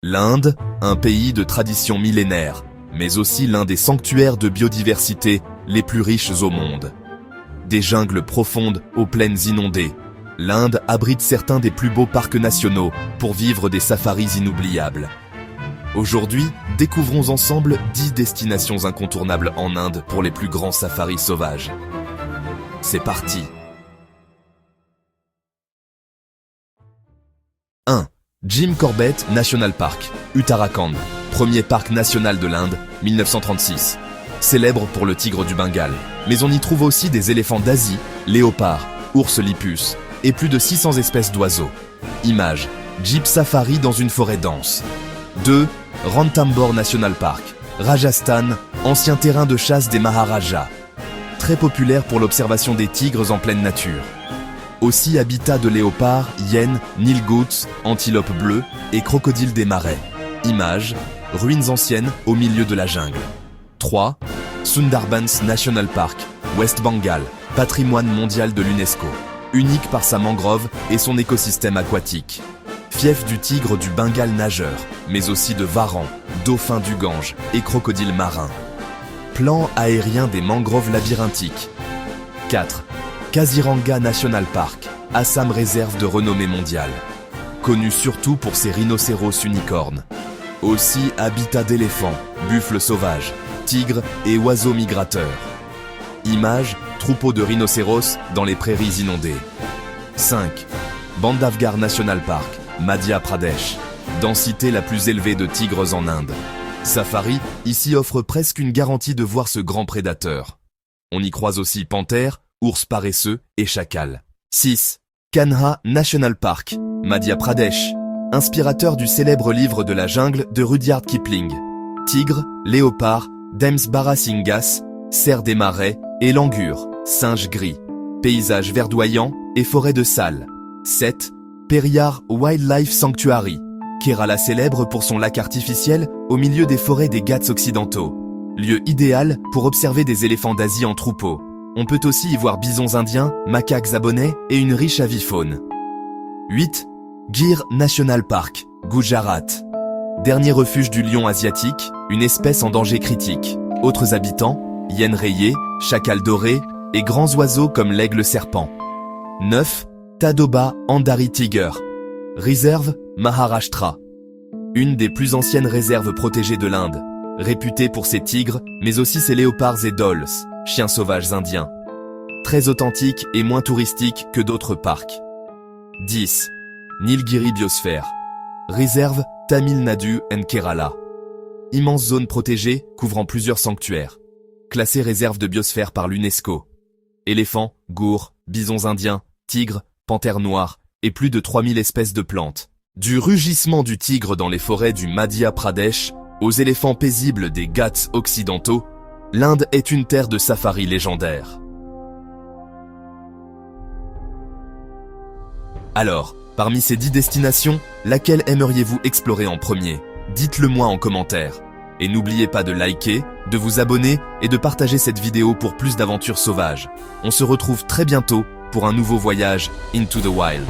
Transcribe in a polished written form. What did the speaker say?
L'Inde, un pays de tradition millénaire, mais aussi l'un des sanctuaires de biodiversité les plus riches au monde. Des jungles profondes aux plaines inondées, l'Inde abrite certains des plus beaux parcs nationaux pour vivre des safaris inoubliables. Aujourd'hui, découvrons ensemble 10 destinations incontournables en Inde pour les plus grands safaris sauvages. C'est parti! 1. Jim Corbett National Park, Uttarakhand, premier parc national de l'Inde, 1936. Célèbre pour le tigre du Bengale, mais on y trouve aussi des éléphants d'Asie, léopards, ours lipus et plus de 600 espèces d'oiseaux. Image, Jeep Safari dans une forêt dense. 2. Ranthambore National Park, Rajasthan, ancien terrain de chasse des Maharajas. Très populaire pour l'observation des tigres en pleine nature. Aussi habitat de léopards, hyènes, nilgouts, antilopes bleues et crocodiles des marais. Image, ruines anciennes au milieu de la jungle. 3. Sundarbans National Park, West Bengal, patrimoine mondial de l'UNESCO. Unique par sa mangrove et son écosystème aquatique. Fief du tigre du Bengale nageur, mais aussi de varans, dauphins du Gange et crocodiles marins. Plan aérien des mangroves labyrinthiques. 4. Kaziranga National Park, Assam réserve de renommée mondiale. Connu surtout pour ses rhinocéros unicornes. Aussi habitat d'éléphants, buffles sauvages, tigres et oiseaux migrateurs. Image, troupeau de rhinocéros dans les prairies inondées. 5. Bandhavgarh National Park, Madhya Pradesh, densité la plus élevée de tigres en Inde. Safari, ici offre presque une garantie de voir ce grand prédateur. On y croise aussi panthères, ours paresseux et chacals. 6. Kanha National Park, Madhya Pradesh, inspirateur du célèbre livre de la jungle de Rudyard Kipling. Tigres, léopards, Dems Barasingas, cerfs des marais et langurs, singes gris, paysages verdoyants et forêts de sal. 7. Periyar Wildlife Sanctuary, Kerala célèbre pour son lac artificiel au milieu des forêts des Ghats occidentaux. Lieu idéal pour observer des éléphants d'Asie en troupeau. On peut aussi y voir bisons indiens, macaques abonnais et une riche avifaune. 8. Gir National Park, Gujarat. Dernier refuge du lion asiatique, une espèce en danger critique. Autres habitants, hyènes rayées, chacals dorés et grands oiseaux comme l'aigle serpent. 9. Tadoba Andhari Tiger, réserve Maharashtra. Une des plus anciennes réserves protégées de l'Inde, réputée pour ses tigres, mais aussi ses léopards et dholes, chiens sauvages indiens. Très authentique et moins touristique que d'autres parcs. 10. Nilgiri Biosphère, réserve Tamil Nadu and Kerala. Immense zone protégée couvrant plusieurs sanctuaires. Classée réserve de biosphère par l'UNESCO. Éléphants, gours, bisons indiens, tigres, panthères noires et plus de 3000 espèces de plantes. Du rugissement du tigre dans les forêts du Madhya Pradesh aux éléphants paisibles des Ghats occidentaux, l'Inde est une terre de safari légendaire. Alors, parmi ces 10 destinations, laquelle aimeriez-vous explorer en premier? Dites-le moi en commentaire. Et n'oubliez pas de liker, de vous abonner et de partager cette vidéo pour plus d'aventures sauvages. On se retrouve très bientôt pour un nouveau voyage into the wild.